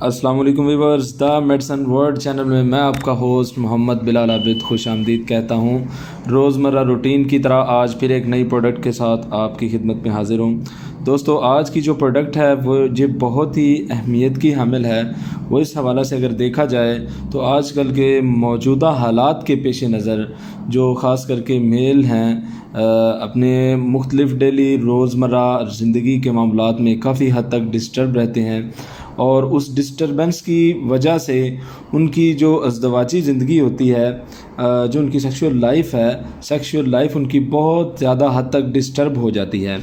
अस्सलाम वालेकुम viewers, the medicine world channel में मैं आपका होस्ट मोहम्मद बिलाल आबिद खुश आमदीद कहता हूँ। रोज़मर्रा रूटीन की तरह आज फिर एक नई प्रोडक्ट के साथ आपकी खिदमत में हाज़िर हूँ। दोस्तों, आज की जो प्रोडक्ट है वो ये बहुत ही अहमियत की हामिल है। वो इस हवाला से अगर देखा जाए तो आजकल के मौजूदा हालात के पेश नज़र जो ख़ास करके मेल हैं अपने मुख्तलिफ़ डेली रोज़मर्रा ज़िंदगी के मामलात में काफ़ी हद तक डिस्टर्ब रहते हैं और उस डिस्टर्बेंस की वजह से उनकी जो अज़दवाजी ज़िंदगी होती है, जो उनकी सेक्सुअल लाइफ उनकी बहुत ज़्यादा हद तक डिस्टर्ब हो जाती है।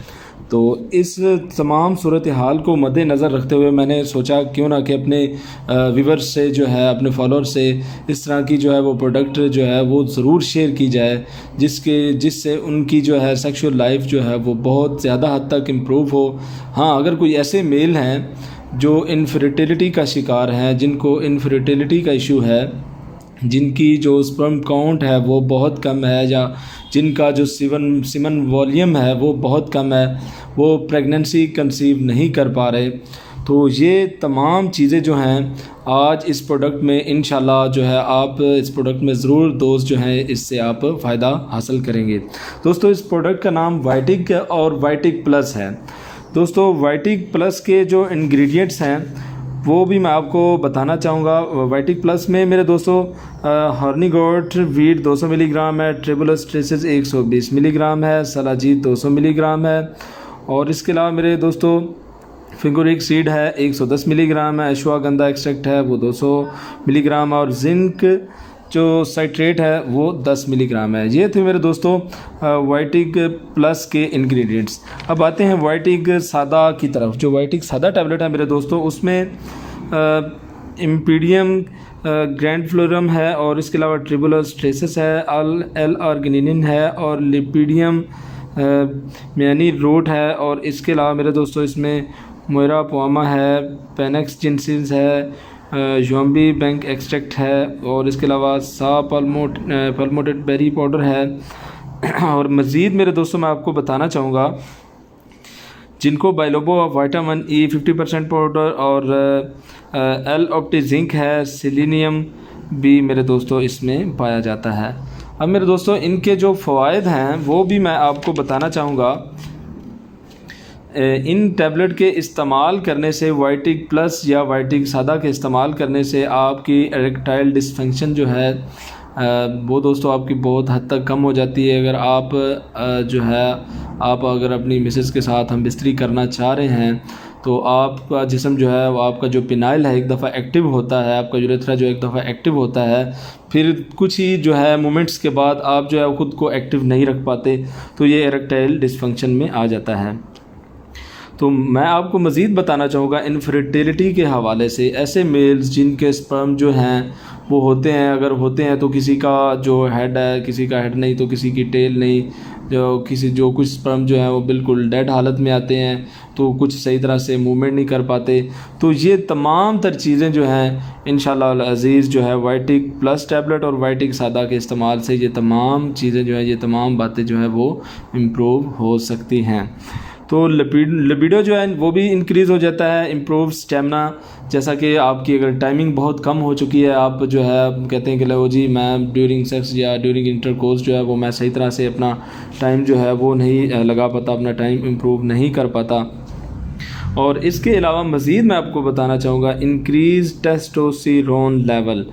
तो इस तमाम सूरत हाल को मद्देनज़र रखते हुए मैंने सोचा क्यों ना कि अपने व्यूअर्स से जो है, अपने फॉलोअर्स से इस तरह की जो है वो प्रोडक्ट जो है वो ज़रूर शेयर की जाए, जिससे उनकी जो है सेक्सुअल लाइफ जो है वो बहुत ज़्यादा हद तक इम्प्रूव हो। हाँ, अगर कोई ऐसे मेल हैं जो इनफर्टिलिटी का शिकार हैं, जिनको इनफर्टिलिटी का इशू है, जिनकी जो स्पर्म काउंट है वो बहुत कम है, या जिनका जो सीमन वॉल्यूम है वो बहुत कम है, वो प्रेगनेंसी कंसीव नहीं कर पा रहे, तो ये तमाम चीज़ें जो हैं आज इस प्रोडक्ट में इंशाल्लाह जो है आप इस प्रोडक्ट में ज़रूर दोस्त जो हैं इससे आप फ़ायदा हासिल करेंगे। दोस्तों, इस प्रोडक्ट का नाम वाइटिक और वाइटिक प्लस है। दोस्तों, वाइटिक प्लस के जो इंग्रेडिएंट्स हैं वो भी मैं आपको बताना चाहूँगा। वाइटिक प्लस में मेरे दोस्तों हॉर्नी गोट वीट 200 मिलीग्राम है, ट्रिबुलस ट्रेसेस 120 मिलीग्राम है, सलाजीत 200 मिलीग्राम है, और इसके अलावा मेरे दोस्तों फिंगोरिक सीड है 110 मिलीग्राम है, अश्वागंधा एक्सट्रैक्ट है वो 200 मिलीग्राम, और जिंक जो साइट्रेट है वो 10 मिलीग्राम है। ये थे मेरे दोस्तों वाइटिक प्लस के इंग्रेडिएंट्स। अब आते हैं वाइटिक सादा की तरफ। जो वाइटिक सादा टैबलेट है मेरे दोस्तों, उसमें इम्पीडियम ग्रैंड फ्लोरम है, और इसके अलावा ट्रिबुलस ट्रेसेस है, एल आर्गिनिन है, और लिपिडियम मियानी रूट है, और इसके अलावा मेरे दोस्तों इसमें मोयरा पोआमा है, पेनेक्स जिनसिस है, जोम्बी बैंक एक्सट्रैक्ट है, और इसके अलावा सा पल्मोटेड बेरी पाउडर है। और मज़ीद मेरे दोस्तों मैं आपको बताना चाहूँगा, जिनको बाइलोबो विटामिन ई 50% पाउडर और एल ऑप्टी जिंक है, सेलेनियम भी मेरे दोस्तों इसमें पाया जाता है। अब मेरे दोस्तों इनके जो फ़वाइद हैं वो भी मैं आपको बताना चाहूँगा। इन टैबलेट के इस्तेमाल करने से, वाइटिक प्लस या वाइटिक सादा के इस्तेमाल करने से आपकी इरेक्टाइल डिसफंक्शन जो है वो दोस्तों आपकी बहुत हद तक कम हो जाती है। अगर आप अगर अपनी मिसेस के साथ हम बिस्तरी करना चाह रहे हैं तो आपका जिस्म जो है वो आपका जो पिनाइल है एक दफ़ा एक्टिव होता है, आपका यूरेथ्रा जो एक दफ़ा एक्टिव होता है, फिर कुछ ही जो है मोमेंट्स के बाद आप जो है ख़ुद को एक्टिव नहीं रख पाते, तो ये इरेक्टाइल डिसफंक्शन में आ जाता है। तो मैं आपको मज़ीद बताना चाहूँगा इनफर्टिलिटी के हवाले से, ऐसे मेल्स जिनके स्पर्म जो हैं वो होते हैं, अगर होते हैं तो किसी का जो हेड है, किसी का हेड नहीं तो किसी की टेल नहीं, जो कुछ स्पर्म जो है वो बिल्कुल डेड हालत में आते हैं, तो कुछ सही तरह से मूवमेंट नहीं कर पाते। तो ये तमाम तर चीज़ें जो हैं इंशाअल्लाह अज़ीज़ जो है वाइटिक प्लस टैबलेट और वाइटिक सादा के इस्तेमाल से ये तमाम चीज़ें जो है, ये तमाम बातें जो है वो इम्प्रूव हो सकती हैं। तो लिबिडो जो है वो भी इंक्रीज़ हो जाता है, इम्प्रूव स्टेमिना। जैसा कि आपकी अगर टाइमिंग बहुत कम हो चुकी है, आप जो है कहते हैं कि लो जी मैं ड्यूरिंग सेक्स या ड्यूरिंग इंटरकोर्स जो है वो मैं सही तरह से अपना टाइम जो है वो नहीं लगा पाता, अपना टाइम इम्प्रूव नहीं कर पाता। और इसके अलावा मज़ीद मैं आपको बताना चाहूँगा इंक्रीज़ टेस्टोस्टेरोन लेवल।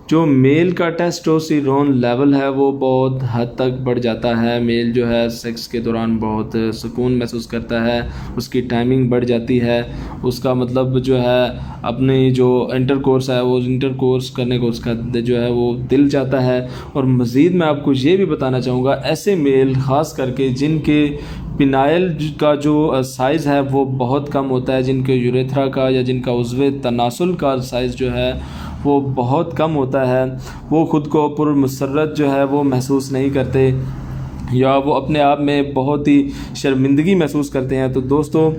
जो मेल का टेस्टोस्टेरोन लेवल है वो बहुत हद तक बढ़ जाता है। मेल जो है सेक्स के दौरान बहुत सुकून महसूस करता है, उसकी टाइमिंग बढ़ जाती है, उसका मतलब जो है अपनी जो इंटरकोर्स है वो इंटरकोर्स करने को उसका जो है वो दिल चाहता है। और मज़ीद मैं आपको ये भी बताना चाहूँगा, ऐसे मेल ख़ास करके जिनके पिनाइल का जो साइज़ है वो बहुत कम होता है, जिनके यूरेथ्रा का या जिनका उज़्वे तनासुल का साइज़ जो है वो बहुत कम होता है, वो ख़ुद को पुरमसरत जो है वो महसूस नहीं करते, या वो अपने आप में बहुत ही शर्मिंदगी महसूस करते हैं। तो दोस्तों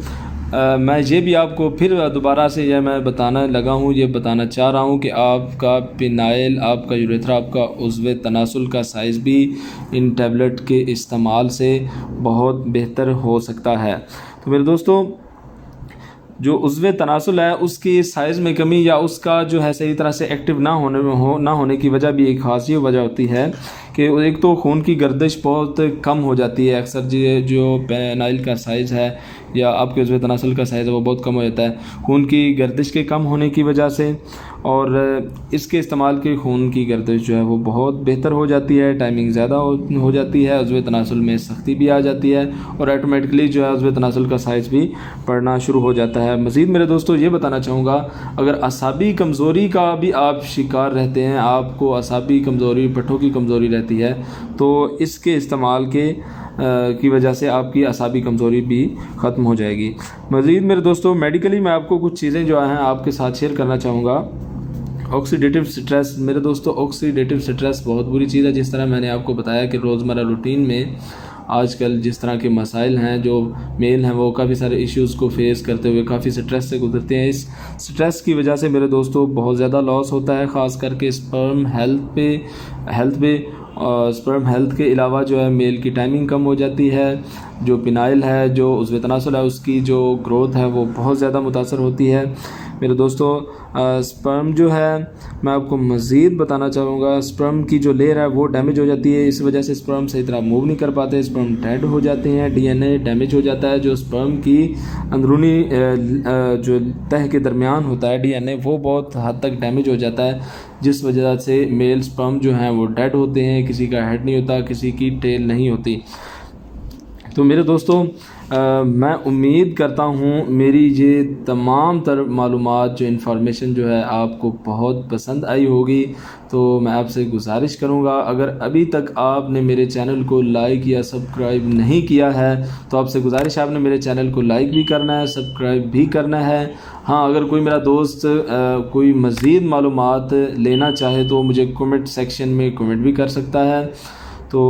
मैं ये भी आपको फिर दोबारा से यह मैं बताना लगा हूँ, ये बताना चाह रहा हूँ कि आपका पिनाइल, आपका यूरेथ्रा, आपका उज़्वे तनासुल का साइज़ भी इन टैबलेट के इस्तेमाल से बहुत बेहतर हो सकता है। तो मेरे दोस्तों जो उज़्वे तनासुल है उसकी साइज़ में कमी या उसका जो है सही तरह से एक्टिव ना होने की वजह भी एक ख़ास ये वजह होती है कि एक तो खून की गर्दिश बहुत कम हो जाती है। अक्सर जो पेनाइल का साइज़ है या आपके उज़्वे तनासुल का साइज़ है वो बहुत कम हो जाता है खून की गर्दिश के कम होने की वजह से, और इसके इस्तेमाल के खून की गर्दिश जो है वो बहुत बेहतर हो जाती है, टाइमिंग ज़्यादा हो जाती है, उज़्वे तनासुल में सख्ती भी आ जाती है और ऑटोमेटिकली जो है उज़्वे तनासुल का साइज़ भी बढ़ना शुरू हो जाता है। मज़ीद मेरे दोस्तों ये बताना चाहूँगा, अगर असाबी कमज़ोरी का भी आप शिकार रहते हैं, आपको असाबी कमज़ोरी, पट्ठों की कमज़ोरी रहती है, तो इसके इस्तेमाल की वजह से आपकी असाबी कमज़ोरी भी ख़त्म हो जाएगी। मज़ीद मेरे दोस्तों मेडिकली मैं आपको कुछ चीज़ें जो हैं आपके साथ शेयर करना चाहूँगा। ऑक्सीडेटिव स्ट्रेस मेरे दोस्तों, ऑक्सीडेटिव स्ट्रेस बहुत बुरी चीज़ है। जिस तरह मैंने आपको बताया कि रोज़मर्रा रूटीन में आजकल जिस तरह के मसाइल हैं, जो मेल हैं वो काफ़ी सारे इश्यूज़ को फेस करते हुए काफ़ी स्ट्रेस से गुजरते हैं। इस स्ट्रेस की वजह से मेरे दोस्तों बहुत ज़्यादा लॉस होता है, ख़ास करके स्पर्म हेल्थ के अलावा जो है मेल की टाइमिंग कम हो जाती है, जो पिनाइल है, जो उज़्वे तनासुल है, उसकी जो ग्रोथ है वो बहुत ज़्यादा मुतासर होती है। मेरे दोस्तों स्पर्म जो है मैं आपको मज़ीद बताना चाहूँगा, स्पर्म की जो लेयर है वो डैमेज हो जाती है, इस वजह से स्पर्म सही तरह मूव नहीं कर पाते, स्पर्म डेड हो जाते हैं, डीएनए डैमेज हो जाता है, जो स्पर्म की अंदरूनी जो तह के दरमियान होता है डीएनए वो बहुत हद तक डैमेज हो जाता है, जिस वजह से मेल स्पर्म जो हैं वो डेड होते हैं, किसी का हेड नहीं होता, किसी की टेल नहीं होती। तो मेरे दोस्तों मैं उम्मीद करता हूँ मेरी ये तमाम तर मालूमात जो इन्फॉर्मेशन जो है आपको बहुत पसंद आई होगी। तो मैं आपसे गुजारिश करूँगा, अगर अभी तक आपने मेरे चैनल को लाइक या सब्सक्राइब नहीं किया है तो आपसे गुजारिश है आपने मेरे चैनल को लाइक भी करना है, सब्सक्राइब भी करना है। हाँ, अगर कोई मेरा दोस्त कोई मज़ीद मालूमात लेना चाहे तो मुझे कमेंट सेक्शन में कमेंट भी कर सकता है। तो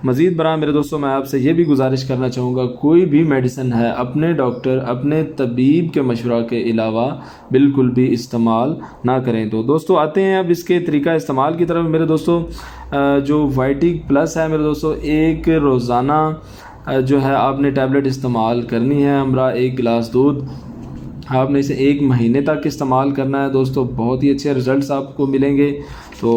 मज़ीद बरा मेरे दोस्तों मैं आपसे ये भी गुजारिश करना चाहूँगा, कोई भी मेडिसिन है अपने डॉक्टर, अपने तबीब के मशवरा के अलावा बिल्कुल भी इस्तेमाल ना करें। तो दोस्तों आते हैं अब इसके तरीका इस्तेमाल की तरफ। मेरे दोस्तों जो वाइटिक प्लस है मेरे दोस्तों, एक रोज़ाना जो है आपने टैबलेट इस्तेमाल करनी है। हमरा 1 गिलास दूध आपने इसे 1 महीने तक इस्तेमाल करना है दोस्तों, बहुत ही अच्छे रिज़ल्ट्स आपको मिलेंगे। तो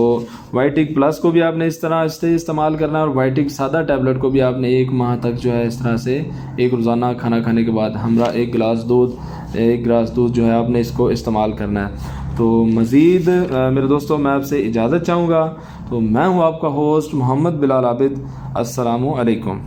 वाइटिक प्लस को भी आपने इस तरह से इस्तेमाल करना है और वाइटिक सादा टैबलेट को भी आपने 1 माह तक जो है इस तरह से एक रोज़ाना खाना खाने के बाद हमरा 1 गिलास दूध जो है आपने इसको इस्तेमाल करना है। तो मज़ीद मेरे दोस्तों मैं आपसे इजाज़त चाहूँगा। तो मैं हूँ आपका होस्ट मोहम्मद बिलाल आबिद। अस्सलामु अलैकुम।